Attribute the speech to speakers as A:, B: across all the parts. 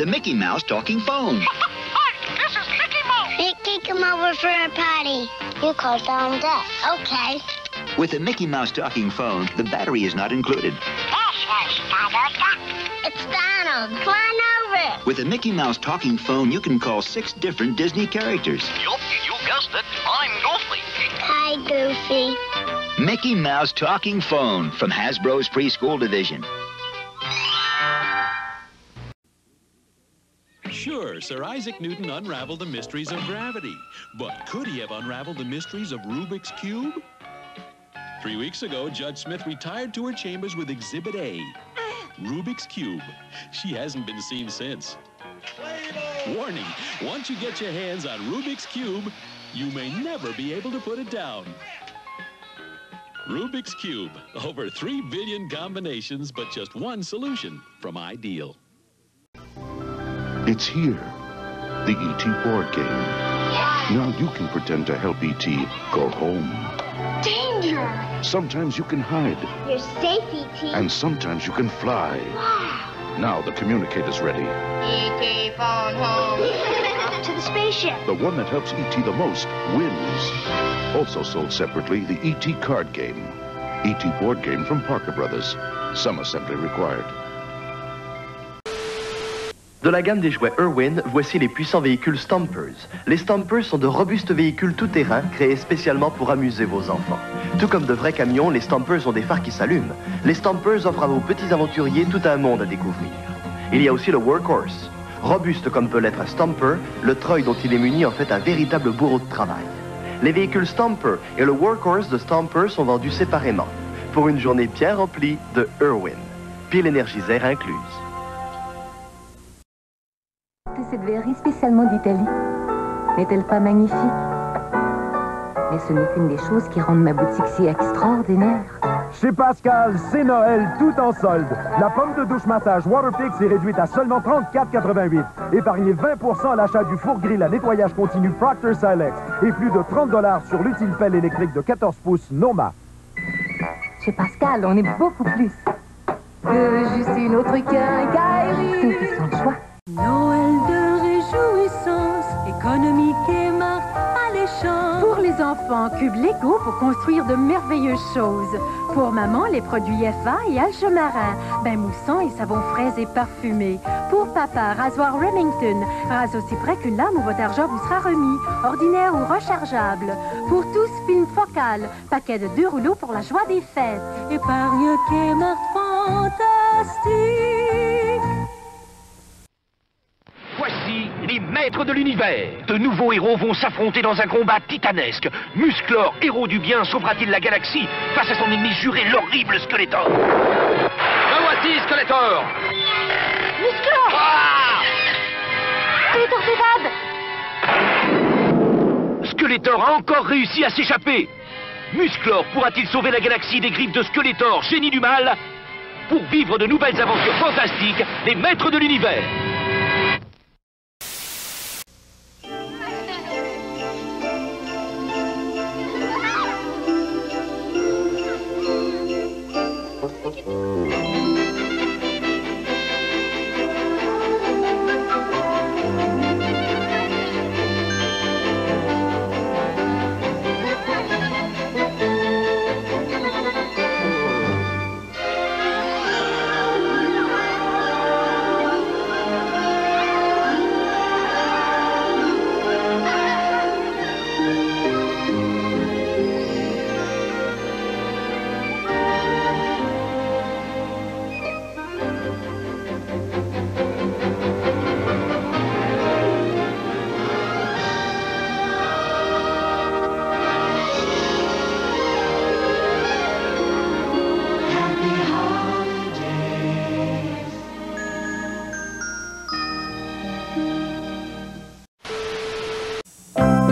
A: a Mickey Mouse talking phone.
B: Hi, this is Mickey Mouse.
C: Mickey, come over for a potty. You call down Dad. Okay.
A: With a Mickey Mouse talking phone, the battery is not included.
C: It's Donald. Come on over.
A: With a Mickey Mouse talking phone, you can call 6 different Disney characters.
B: Yup, you guessed it. I'm Goofy.
C: Hi, Goofy.
A: Mickey Mouse talking phone from Hasbro's preschool division.
D: Sure, Sir Isaac Newton unraveled the mysteries of gravity. But could he have unraveled the mysteries of Rubik's Cube? 3 weeks ago, Judge Smith retired to her chambers with Exhibit A, Rubik's Cube. She hasn't been seen since. Warning, once you get your hands on Rubik's Cube, you may never be able to put it down. Rubik's Cube, over 3 billion combinations, but just one solution from Ideal.
E: It's here, the E.T. board game. Now you can pretend to help E.T. go home.
C: Danger!
E: Sometimes you can hide.
C: You're safe, E.T.
E: And sometimes you can fly.
C: Wow!
E: Now the communicator's ready.
C: E.T. phone home. To the spaceship.
E: The one that helps E.T. the most wins. Also sold separately, the E.T. card game. E.T. board game from Parker Brothers. Some assembly required.
F: De la gamme des jouets Irwin, voici les puissants véhicules Stompers. Les Stompers sont de robustes véhicules tout-terrain créés spécialement pour amuser vos enfants. Tout comme de vrais camions, les Stompers ont des phares qui s'allument. Les Stompers offrent à vos petits aventuriers tout un monde à découvrir. Il y a aussi le Workhorse. Robuste comme peut l'être un Stomper, le treuil dont il est muni en fait un véritable bourreau de travail. Les véhicules Stomper et le Workhorse de Stomper sont vendus séparément, pour une journée bien remplie de Irwin. Pile énergiseur incluse.
G: Cette verrerie spécialement d'Italie. N'est-elle pas magnifique? Mais ce n'est qu'une des choses qui rendent ma boutique si extraordinaire.
H: Chez Pascal, c'est Noël tout en solde. La pomme de douche massage Waterpix est réduite à seulement 34,88. Épargnez 20% à l'achat du four-grill à nettoyage continu Procter Silex et plus de 30 $ sur l'utile pelle électrique de 14 pouces Noma.
G: Chez Pascal, on est beaucoup plus que juste une autre quincaillerie. C'est une question de choix.
I: Noël de réjouissance, économique et marque alléchante.
J: Pour les enfants, cube Lego pour construire de merveilleuses choses. Pour maman, les produits FA et Alchemarin, bain moussant et savon fraise et parfumé. Pour papa, rasoir Remington, rase aussi près qu'une lame où votre argent vous sera remis, ordinaire ou rechargeable. Pour tous, film focal, paquet de 2 rouleaux pour la joie des fêtes.
I: Épargne Kmart fantastique.
K: Voici les maîtres de l'univers. De nouveaux héros vont s'affronter dans un combat titanesque. Musclor, héros du bien, sauvera-t-il la galaxie face à son ennemi juré, l'horrible Skeletor? Me voici, Skeletor!
C: Musclor!
K: Ah!
C: Skeletor s'évade!
K: Skeletor a encore réussi à s'échapper. Musclor pourra-t-il sauver la galaxie des griffes de Skeletor, génie du mal? Pour vivre de nouvelles aventures fantastiques, les maîtres de l'univers.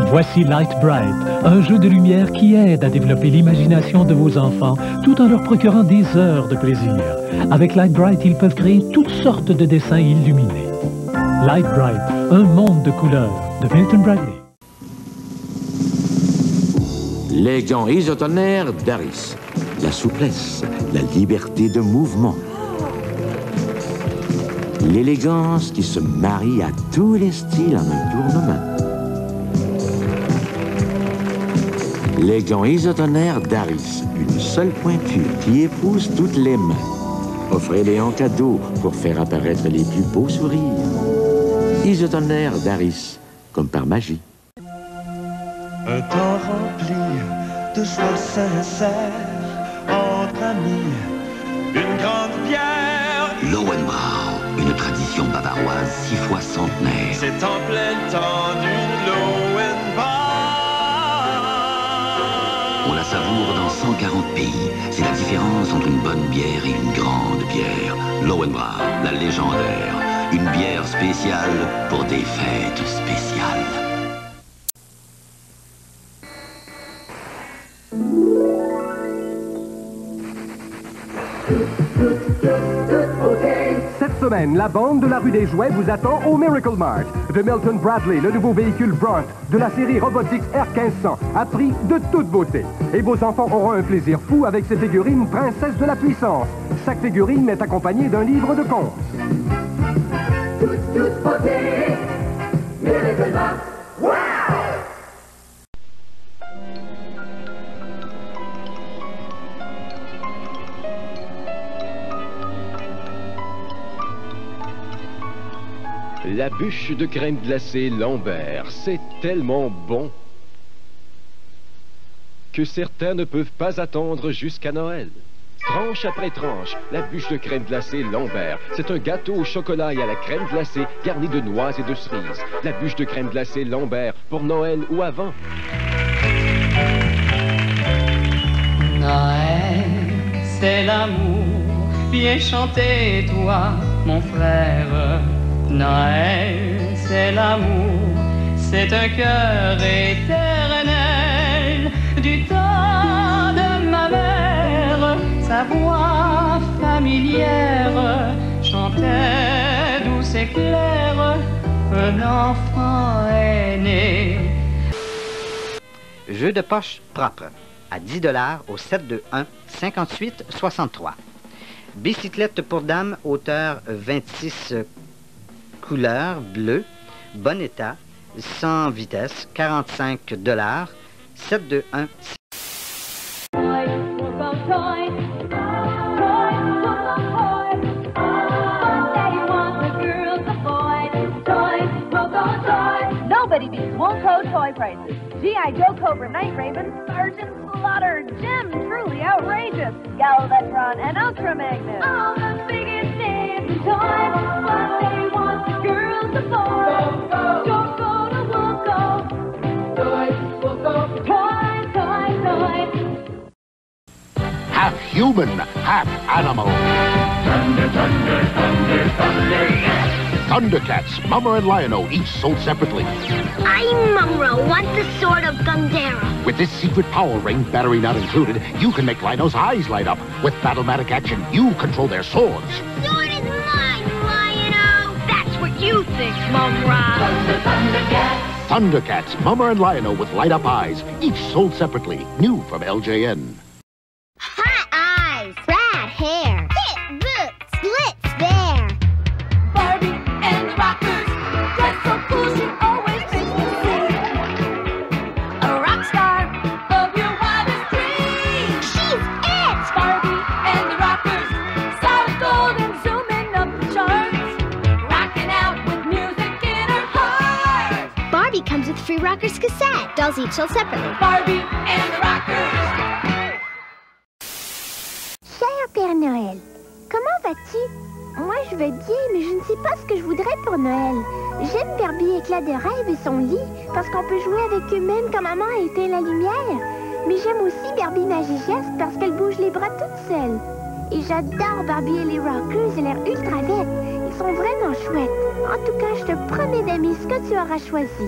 L: Voici Light Bright, un jeu de lumière qui aide à développer l'imagination de vos enfants tout en leur procurant des heures de plaisir. Avec Light Bright, ils peuvent créer toutes sortes de dessins illuminés. Light Bright, un monde de couleurs, de Milton Bradley.
M: Les gants isotonaires d'Aris. La souplesse, la liberté de mouvement. L'élégance qui se marie à tous les styles en un tournement. Les gants isotonaires d'Aris, une seule pointure qui épouse toutes les mains. Offrez-les en cadeau pour faire apparaître les plus beaux sourires. Isotonaire d'Aris, comme par magie.
N: Un temps rempli de joie sincère, entre amis, une grande bière.
O: Lowenbrau, une tradition bavaroise 6 fois centenaire.
N: C'est en plein temps d'une Lowenbrau.
O: On la savoure dans 140 pays. C'est la différence entre une bonne bière et une grande bière. Lowenbrau, la légendaire. Une bière spéciale pour des fêtes spéciales.
H: Cette semaine, la bande de la rue des Jouets vous attend au Miracle Mart. De Milton Bradley, le nouveau véhicule Bronx de la série Robotics R1500, à prix de toute beauté. Et vos enfants auront un plaisir fou avec ces figurines princesses de la puissance. Chaque figurine est accompagnée d'un livre de contes. Toute beauté, Miracle Mart. Wow!
P: La bûche de crème glacée Lambert, c'est tellement bon que certains ne peuvent pas attendre jusqu'à Noël. Tranche après tranche, la bûche de crème glacée Lambert. C'est un gâteau au chocolat et à la crème glacée garni de noix et de cerises. La bûche de crème glacée Lambert, pour Noël ou avant.
Q: Noël, c'est l'amour, viens chanter toi, mon frère. Noël, c'est l'amour, c'est un cœur éternel du temps de ma mère. Sa voix familière chantait douce et claire, un enfant est né.
R: Jeu de poche propre, à 10 $ au 721 58 63. Bicyclette pour dames, hauteur 26 couleur bleu, bon état, sans vitesse, 45 $, 721.
S: Nobody beats Woolco toy prices. G.I. Joe Cobra Night Raven, Sergeant Slaughter, Gem Truly Outrageous, Galvatron, and Ultra Magnus. All the biggest names in toys. What they want, girls and boys. Don't go to Woolco. Toys, Woolco. Toys, toys, toys.
E: Half human, half animal.
N: Thunder, thunder, thunder, thunder.
E: Thundercats, Mummer and Lion-O, each sold separately.
C: I'm Mumro, want the sword of Gundera.
E: With this secret power ring, battery not included, you can make Lion-O's eyes light up. With Battlematic action, you control their swords.
C: Sword is mine, Lion-O. That's what you think, Mumra. Thundercats.
E: Thundercats, Mummer and Lion-O with light-up eyes, each sold separately. New from LJN.
C: Hot eyes, rad hair, hit boots, splits there.
I: Barbie and the rockers, dress so cool she always makes me sing. A rock star of your wildest dreams.
C: She's it!
I: Barbie and the rockers, solid gold and zooming up the charts. Rocking out with music in her heart.
C: Barbie comes with free Rockers cassette. Dolls each sold separately.
I: Barbie and the rockers.
T: Cher Père Noël, comment vas-tu? Moi, je vais bien, mais je ne sais pas ce que je voudrais pour Noël. J'aime Barbie éclat de rêve et son lit, parce qu'on peut jouer avec eux-mêmes quand maman a éteint la lumière. Mais j'aime aussi Barbie Magigeste parce qu'elle bouge les bras toute seule. Et j'adore Barbie et les Rockers et l'air ultra vite. Ils sont vraiment chouettes. En tout cas, je te promets d'aimer ce que tu auras choisi.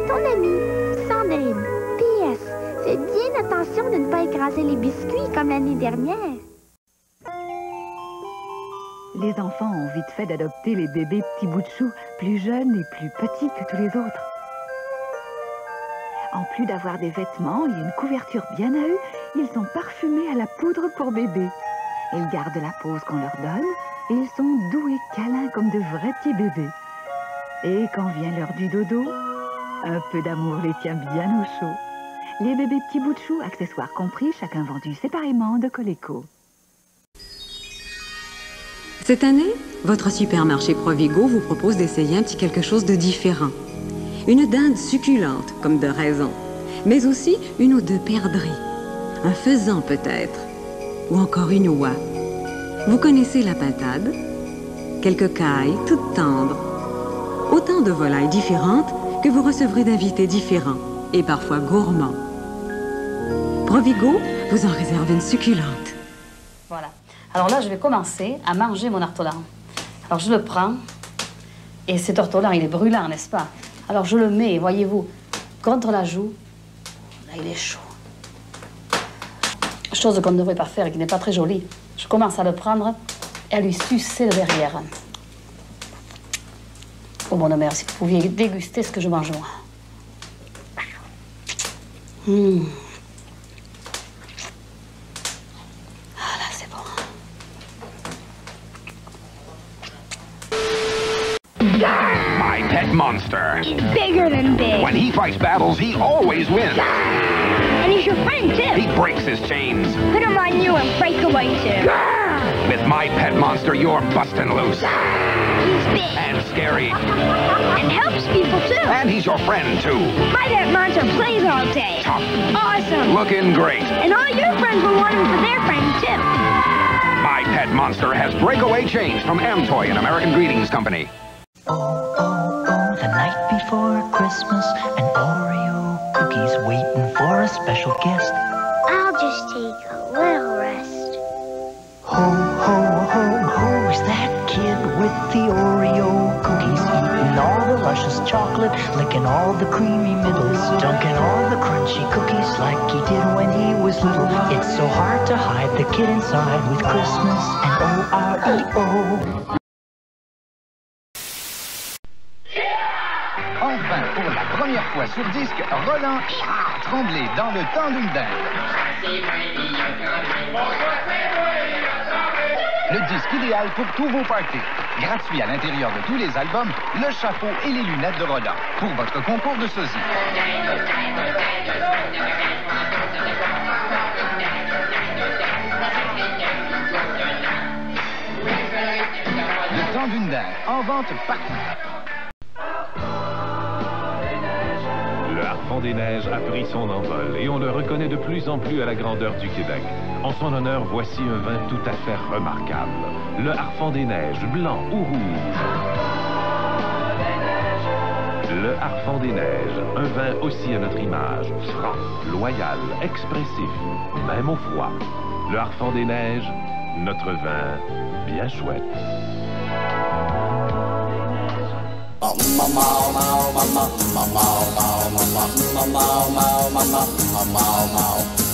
T: Ton amie, Sandrine. P.S. Fais bien attention de ne pas écraser les biscuits comme l'année dernière.
U: Les enfants ont vite fait d'adopter les bébés petits bouts de chou, plus jeunes et plus petits que tous les autres. En plus d'avoir des vêtements et une couverture bien à eux, ils sont parfumés à la poudre pour bébé. Ils gardent la pose qu'on leur donne, Ils sont doux et câlins comme de vrais petits bébés. Et quand vient l'heure du dodo, un peu d'amour les tient bien au chaud. Les bébés petits bouts de chou, accessoires compris, chacun vendu séparément de Coleco.
B: Cette année, votre supermarché Provigo vous propose d'essayer un petit quelque chose de différent. Une dinde succulente, comme de raison, mais aussi une ou deux perdrix, un faisan peut-être, ou encore une oie. Vous connaissez la pintade? Quelques cailles toutes tendres. Autant de volailles différentes que vous recevrez d'invités différents et parfois gourmands. Provigo vous en réserve une succulente.
V: Voilà. Alors là, je vais commencer à manger mon ortolan. Alors je le prends, et cet ortolan, il est brûlant, n'est-ce pas? Alors je le mets, voyez-vous, contre la joue. Là, il est chaud. Chose qu'on ne devrait pas faire et qui n'est pas très jolie. Je commence à le prendre et à lui sucer le derrière. Oh, bonne mère, si vous pouviez déguster ce que je mange, moi. Ah, là, c'est bon.
K: My pet monster.
C: He's bigger than big.
K: When he fights battles, he always wins.
C: And he's your friend, too.
K: He breaks his chains.
C: Put him on you and break away, too.
K: With my pet monster, you're busting loose.
C: He's big.
K: And scary.
C: And helps people, too.
K: And he's your friend, too.
C: My pet monster plays all day.
K: Tough.
C: Awesome.
K: Looking great.
C: And all your friends will want him for their friends, too.
K: My pet monster has breakaway chains from Amtoy and American Greetings Company.
W: The night before Christmas, an Oreo cookie's waiting for a special guest.
T: I'll just take a little rest.
W: Ho, ho, ho, who's that kid with the Oreo cookies? Eating all the luscious chocolate, licking all the creamy middles, dunking all the crunchy cookies like he did when he was little. It's so hard to hide the kid inside with Christmas and O-R-E-O.
X: Enfin, pour la première fois sur disque, Roland Tremblay dans le temps d'une dinde. Le disque idéal pour tous vos parties. Gratuit à l'intérieur de tous les albums, le chapeau et les lunettes de Roland pour votre concours de sosie. Le temps d'une dinde, en vente partout.
Y: Le Harfang des Neiges a pris son envol et on le reconnaît de plus en plus à la grandeur du Québec. En son honneur, voici un vin tout à fait remarquable. Le Harfang des Neiges, blanc ou rouge. Le Harfang des Neiges, un vin aussi à notre image, franc, loyal, expressif, même au froid. Le Harfang des Neiges, notre vin bien chouette.
Z: Mau, mau, mau, mau, mau, mau, mau, mau, mau, mau, mau, mau, mau, mau, mau.